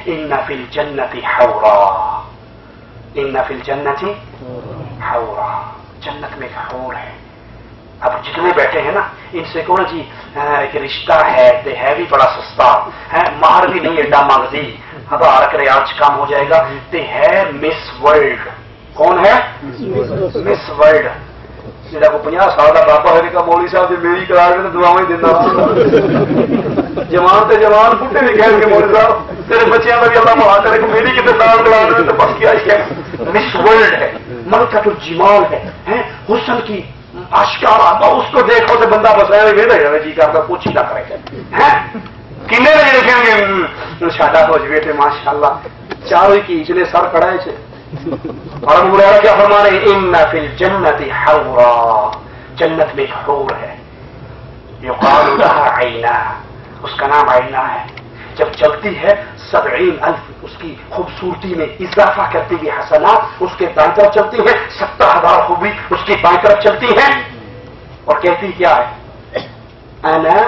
इन्ना फिल जन्नति हौरा, इन्ना फिल जन्नति हौरा, जन्नत में एक हौर है। अब जितने बैठे हैं ना, इनसे कहो जी एक रिश्ता है, ते है भी बड़ा सस्ता है, मार भी नहीं एडा मंगती, आधार रियाज कम हो जाएगा, ते है मिस वर्ल्ड। कौन है? Miss world. जेड़ा को 50 साल का बाबा होगा मौली साहब की मेरी करा के दुआएं देना, जवान ते जवान बुढ़े भी कह के मौली साहब तेरे बच्चों का भी अल्लाह मुहा करे कि मेरी कितने दाल करा दे, तो बस क्या है, मिस वर्ल्ड है, मलकतुल जिमाल है, हुस्न की आशिकार आता, उसको देखो तो बंदा बसाया वेद जी का कुछ ही ना करेगा है। किन्ने देखेंगे शादा हो जाए थे माशाअल्लाह, चारों की इचले सर कड़ाए थे। और अबू हुरैरा क्या फरमा रहे? इन्ना फिल जन्नति हौरा, जन्नत में एक हौर है, युकालु लहा आईना, उसका नाम आईना है। जब चलती है 70,000 उसकी खूबसूरती में इजाफा करती हुई हसनात उसके दाएं तरफ चलती है, 70,000 खूबी उसकी बाएं तरफ चलती है, और कहती क्या है? अना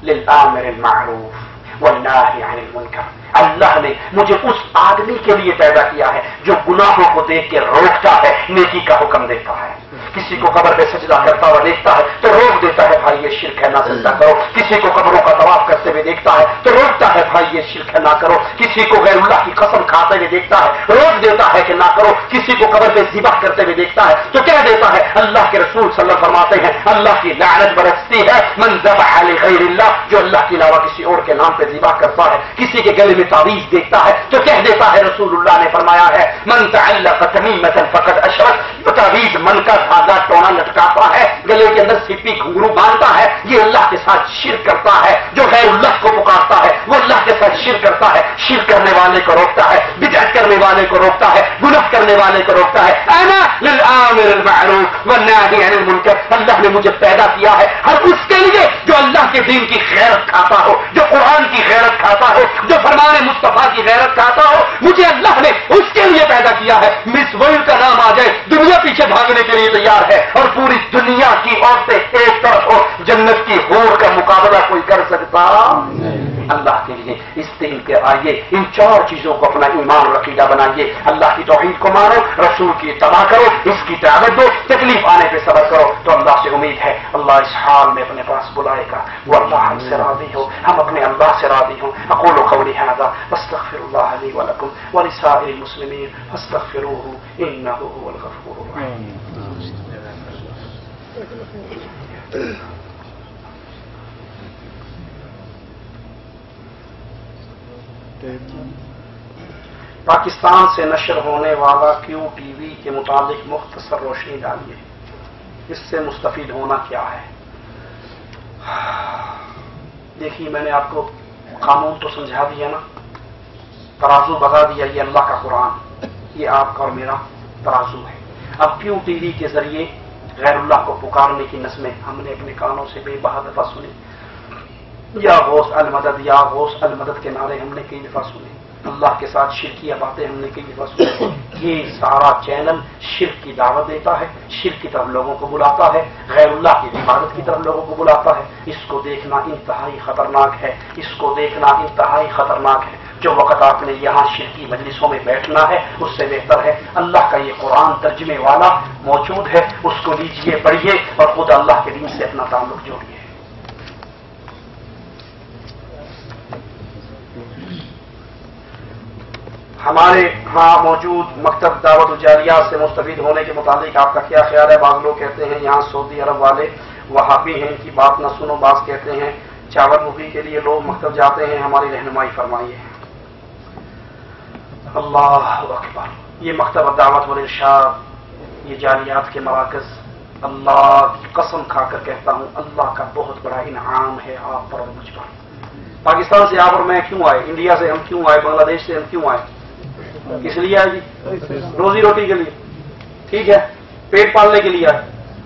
लिल आमिरिल मारूफ वन्नाही अनिल मुनकर। अल्लाह ने मुझे उस आदमी के लिए पैदा किया है जो गुनाहों को देख के रोकता है, नेकी का हुक्म देता है। किसी को कब्र पे सजदा करता हुआ देखता है तो रोक देता है, भाई ये शिर्क है, ना सजदा करो। किसी को कब्रों का तवाफ करते हुए देखता है तो रोकता है, भाई ये शिर्क है, ना करो। किसी को गैरुल्लाह की कसम खाते हुए देखता है, रोक देता है कि ना करो। किसी को कब्र पे ज़िबह करते हुए देखता है तो कह देता है, अल्लाह के रसूल सल्लल्लाहु अलैहि वसल्लम फरमाते हैं, अल्लाह की लानत बरसती है मन ज़बह लिगैरिल्लाह, जो अल्लाह के अलावा किसी और के नाम पे ज़िबह करता है। किसी के गले में तावीज़ देखता है तो कह देता है, रसूलुल्लाह ने फरमाया है, मन तअल्लक़ तमीमतन फ़क़द अशरक, तावीज़ मन का धागा टोना लटकाता है, गले के अंदर सिप्पी घुंघरू बांधता है, ये अल्लाह के साथ शिर्क करता है। जो गैरुल्लाह को पुकारता है वो अल्लाह के साथ शिर्क करता है। शिर्क करने वाले को रोकता है, बिदअत करने वाले को रोकता है, गुनाह करने वाले को रोकता है। अना लिल आमिरिल मारूफ वन्नाही अनिल मुनकर, अल्लाह ने मुझे पैदा किया है हर उसके लिए जो अल्लाह के दीन की गैरत खाता हो, जो कुरान की गैरत खाता हो, जो फरमान मुस्तफा की गैरत खाता हो, मुझे अल्लाह ने उसके लिए पैदा किया है। मिस वर्ल्ड का नाम आ जाए, दुनिया पीछे भागने के लिए तैयार है, और पूरी दुनिया की औरतें एक तरफ हो, जन्नत की हूर का मुकाबला कोई कर सकता अल्लाह के लिए। इस दिन के आइए इन 4 चीजों को अपना ईमान और अकीदा बनाइए। अल्लाह की तौहीद को मानो, रसूल की इत्तबा करो, इसकी दावत दो, तकलीफ आने पे सब्र करो, तो अल्लाह से उम्मीद है अल्लाह इस हाल में अपने पास बुलाएगा। वो अल्लाह हमसे राजी हो, हम अपने अल्लाह से राजी हो। अक़ूलु क़ौली हाज़ा वस्तग़फ़िरुल्लाह ली व लकुम व लिसाइरिल मुस्लिमीन फस्तग़फ़िरूहु इन्नहु हुवल गफ़ूरुर रहीम। पाकिस्तान से नशर होने वाला क्यू टीवी के मुताबिक मुख्तसर रोशनी डालिए, इससे मुस्तफीद होना क्या है? देखिए, मैंने आपको कानून तो समझा दिया ना, तराजू बता दिया, ये अल्लाह का कुरान, ये आपका और मेरा तराजू है। अब क्यू टीवी के जरिए गैरुल्लाह को पुकारने की नस्में हमने अपने कानों से बेबहा दफा सुनी। या गौस अल मदद, या गौस अल मदद के नारे हमने कई दफा सुने। अल्लाह के साथ शिरकिया बातें हमने कई दफा सुनी। ये सारा चैनल शिर्क की दावत देता है, शिर्क की तरफ लोगों को बुलाता है, गैरुल्लाह की इबादत की तरफ लोगों को बुलाता है। इसको देखना इंतहाई खतरनाक है, इसको देखना इंतहाई खतरनाक है। जो वक्त आपने यहाँ शिरकी मजलिसों में बैठना है, उससे बेहतर है अल्लाह का ये कुरान तर्जुमे वाला मौजूद है, उसको लीजिए, पढ़िए और खुद अल्लाह के दीन से अपना ताल्लुक जोड़िए। हमारे यहाँ मौजूद मकतब दावत जारिया से मुस्तफीद होने के मुताबिक आपका क्या ख्याल है? बाज़ लोग कहते हैं यहाँ सऊदी अरब वाले वहाबी हैं, इनकी बात न सुनो। बाज़ कहते हैं चावल मुखी के लिए लोग मकतब जाते हैं, हमारी रहनुमाई फरमाइए। अल्लाह अकबर। ये मकतब दावत वल इरशाद, ये जारियात के मराकज़, अल्लाह की कसम खाकर कहता हूँ, अल्लाह का बहुत बड़ा इनाम है आप पर और मुझ पर। पाकिस्तान से आप और मैं क्यों आए, इंडिया से हम क्यों आए, बांग्लादेश से हम क्यों आए? किस लिए आए जी? रोजी रोटी के लिए, ठीक है, पेट पालने के लिए आए।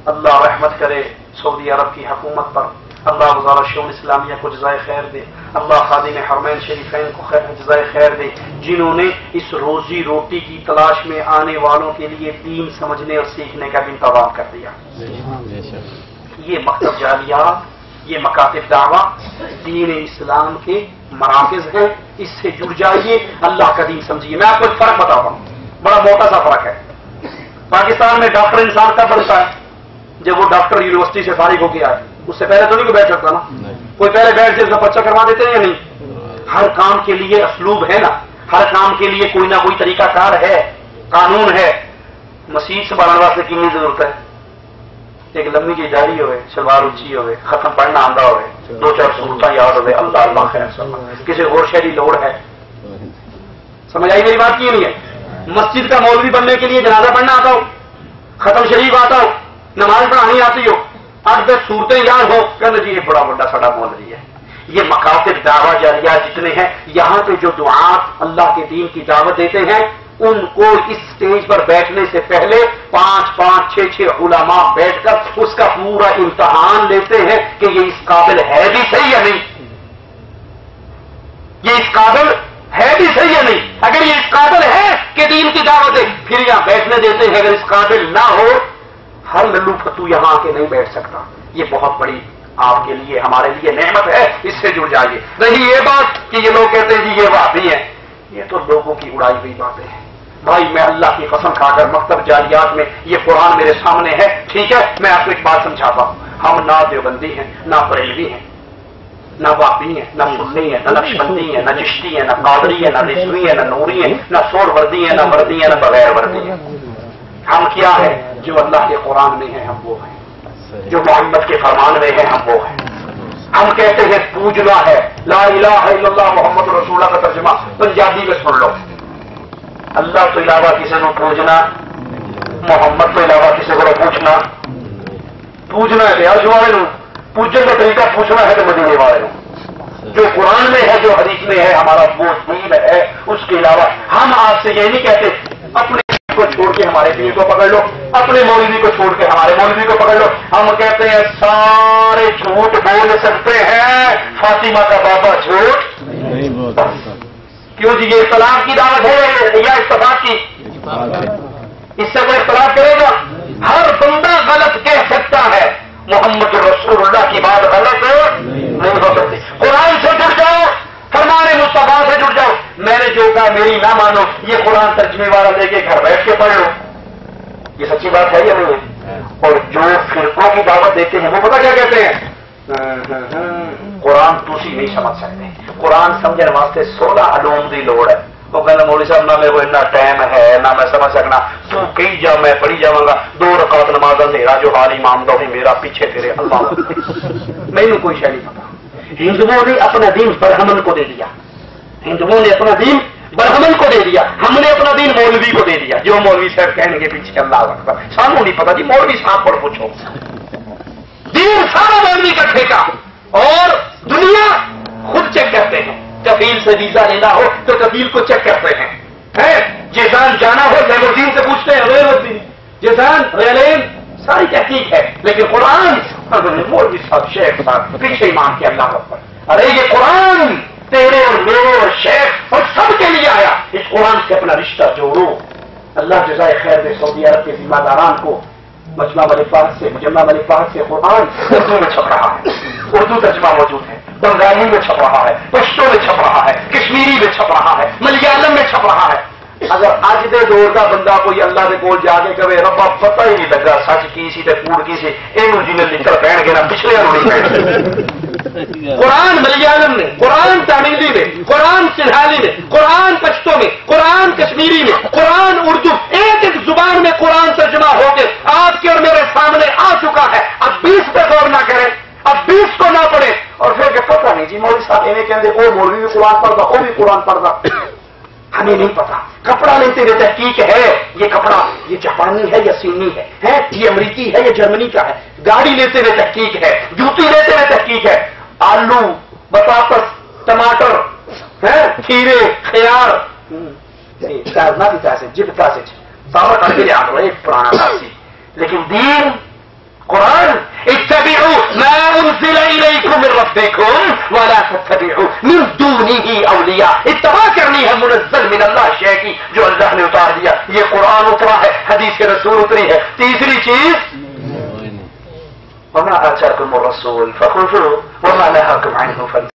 अल्लाह रहमत करे सऊदी अरब की हुकूमत पर, अल्लाह वज़ारत शऊन इस्लामिया को जज़ाए खैर दे, अल्लाह खादिम हरमैन शरीफैन को जज़ाए खैर दे, जिन्होंने इस रोजी रोटी की तलाश में आने वालों के लिए दीन समझने और सीखने का भी इंतज़ाम कर दिया। ये मकतब जालियात, ये मकातिब दावा दीन इस्लाम के मराकज़ हैं, اس سے جڑ جائیے، اللہ کا دین سمجھیے۔ میں آپ کو ایک فرق بتاتا ہوں، بڑا موٹا سا فرق ہے۔ پاکستان میں ڈاکٹر انسان کب بنتا ہے؟ جب وہ ڈاکٹر یونیورسٹی سے فارغ ہو کے آئے، اس سے پہلے تو نہیں کوئی بیٹھ سکتا نا، کوئی پہلے بیٹھ کے اس کا پرچہ کروا دیتے ہیں یا نہیں؟ ہر کام کے لیے اسلوب ہے نا، ہر کام کے لیے کوئی نہ کوئی طریقہ کار ہے، قانون ہے۔ مسیح سنبھالنے واسطے کتنی ضرورت ہے؟ ایک لمبی جی داڑھی ہوئے، شلوار اچھی ہوئے، ختم پڑھنا آندہ ہوئے، 2-4 سورتیں یاد ہوئے، اللہ اللہ خیر سب، کسی اور شہری لوڑ ہے؟ سمجھ آئی میری بات کی نہیں ہے؟ مسجد کا مولوی بننے کے لیے جنازہ پڑھنا آتا ہو، ختم شریف آتا ہو، نماز پڑھانی آتی ہو، 8-10 صورتیں یاد ہو، کہنا جی یہ بڑا بڑا سڑا مولوی ہے۔ یہ مکاتب دعویٰ جاریہ جتنے ہیں یہاں پہ جو دعات اللہ کے دین کی دعوت دیتے ہیں، ان کو اس سٹیج پر بیٹھنے سے پہلے 5-5 6-6 علماء بیٹھ کر اس کا پورا امتحان لیتے ہیں کہ یہ اس قابل ہے بھی صحیح یا نہیں، یہ اس قابل ہے بھی صحیح یا نہیں۔ اگر یہ اس قابل ہے کہ دین کی دعوت ہے پھر یہاں بیٹھنے دیتے ہیں، اگر اس قابل نہ ہو ہر للو فتو یہاں آ کے نہیں بیٹھ سکتا۔ یہ بہت بڑی آپ کے لیے ہمارے لیے نعمت ہے، اس سے جڑ جائیے۔ نہیں یہ بات کہ یہ لوگ کہتے ہیں جی یہ وہابی ہیں، یہ تو لوگوں کی اڑائی ہوئی باتیں ہیں۔ بھائی میں اللہ کی قسم کھا کر مکتب جاریات میں یہ قرآن میرے سامنے ہے، ٹھیک ہے، میں آپ کو ایک بات سمجھاتا ہوں۔ ہم نہ دیوبندی ہیں، نہ بریلوی ہیں، نہ وہابی ہیں، نہ سنی ہیں، نہ نقشبندی ہیں، نہ چشتی ہیں، نہ قادری ہیں، نہ رضوی ہیں، نہ نوری ہیں، نہ سور وردی ہیں، نہ وردی ہیں، نہ بغیر وردی ہیں۔ ہم کیا ہے؟ جو اللہ کے قرآن میں ہے ہم وہ ہیں، جو محمد کے فرمان میں ہے ہم وہ ہیں۔ ہم کہتے ہیں پوجنا ہے، لا الہ الا اللہ محمد رسول اللہ کا ترجمہ پنجابی میں سن لو، اللہ تو علاوہ کسی کو پوجنا، محمد تو علاوہ کسی کو پوچھنا، پوجنا ہے ریاض والے نو، پوجن کا طریقہ پوچھنا ہے تو مدینے والے نو۔ جو قرآن میں ہے، جو حدیث میں ہے، ہمارا وہ دین ہے، اس کے علاوہ ہم آپ سے یہ نہیں کہتے اپنے کو چھوڑ کے ہمارے پیر کو پکڑ لو، اپنے مولوی کو چھوڑ کے ہمارے مولوی کو پکڑ لو۔ ہم کہتے ہیں سارے جھوٹ بول سکتے ہیں، فاطمہ کا بابا جھوٹ نہیں بول سکتا۔ کیوں جی؟ یہ اختلاف کی دعوت ہے یا اتفاق کی؟ اس سے کوئی اختلاف کرے گا؟ ہر بندہ غلط کہہ سکتا ہے، محمد رسول اللہ کی بات غلط نہیں ہو سکتی۔ قرآن سے جڑ جاؤ، فرمان مصطفیٰ سے جڑ جاؤ۔ میں نے جو کہا میری نہ مانو، یہ قرآن ترجمے والا لے کے گھر بیٹھ کے پڑھ لو، یہ سچی بات ہے یا نہیں ہے؟ اور جو فرقوں کی دعوت دیتے ہیں وہ پتہ کیا کہتے ہیں؟ قرآن تسی نہیں سمجھ سکتے، قرآن سمجھنے واسطے 16 علوم کی لوڑ ہے۔ وہ کہنا مولوی صاحب نہ میرے کو اتنا ٹائم ہے، نہ میں سمجھ سکنا، تو کہیں جا میں پڑھی جاؤں گا 2 رکعت نماز اندھیرا جو حال امام دا میرا پیچھے تیرے اللہ میں کوئی شے نہیں پتا۔ ہندوؤں نے اپنا دین برہمن کو دے دیا، ہندوؤں نے اپنا دین برہمن کو دے دیا، ہم نے اپنا دین مولوی کو دے دیا۔ جو مولوی صاحب کہنے کے پیچھے اللہ اکبر، سانوں نہیں پتا جی، مولوی صاحب پر پوچھو، دین سارا مولوی کا ٹھیکہ۔ اور دنیا خود چیک کرتے ہیں، کفیل سے ویزا لینا ہو تو کفیل کو چیک کرتے ہیں، جیسان جانا ہو لیموزین سے پوچھتے ہیں، جیسان ریلین ساری تحقیق ہے۔ لیکن قرآن مولوی صاحب شیخ صاحب پیچھے ایمان کے اللہ پر، ارے یہ قرآن تیرے اور میرے اور شیخ اور سب کے لیے آیا، اس قرآن سے اپنا رشتہ جوڑو۔ اللہ جزائے خیر دے سعودی عرب کے ذمہ داران کو۔ مجمع ملک فہد سے قرآن اردو میں چھپ رہا ہے، اردو ترجمہ موجود ہے، بنگالی میں چھپ رہا ہے، پشتو میں چھپ رہا ہے، کشمیری میں چھپ رہا ہے، ملیالم میں چھپ رہا ہے۔ اگر اج دے دور کا بندہ کوئی اللہ دے کول جا کے کہے ربا پتہ ہی نہیں لگا سچ کی سی تے کوڑ کی سی، اینو جنہیں لکھ پہن گے نا پچھلے نہیں پہن۔ قرآن ملیالم میں، قرآن تاملی میں، قرآن سنہالی میں، قرآن پشتو میں، قرآن کشمیری میں، قرآن اردو، ایک ایک زبان میں قرآن ترجمہ ہو کے آپ کے اور میرے سامنے آ چکا ہے۔ اب 20 پہ غور نہ کریں، اب 20 کو نہ پڑھیں اور پھر کہ پتہ نہیں جی مولوی صاحب ایویں کہندے او مولوی بھی قرآن پڑھدا، او بھی قرآن پڑھدا، ہمیں نہیں پتا۔ کپڑا لیتے ہوئے تحقیق ہے، یہ کپڑا یہ جاپانی ہے یا چینی ہے، یہ امریکی ہے یا جرمنی کا ہے۔ گاڑی لیتے ہوئے تحقیق ہے، جوتی لیتے ہوئے تحقیق ہے، آلو، بطاطس، ٹماٹر، کھیرے، خیار، نہ بھی پیسے جب پیسے سارا کر کے لیا کرو ایک پرانا پیسی۔ لیکن دین قرآن اتبعوا ما انزل الیکم من ربکم ولا تتبعوا من دونہ اولیاء، اتباع کرنی ہے منزل من اللہ شے کی جو اللہ نے اتار دیا۔ یہ قرآن اترا ہے، حدیث کے رسول اتری ہے۔ تیسری چیز وما آتاکم الرسول فخذوه وما نهاکم عنه فانتهوا۔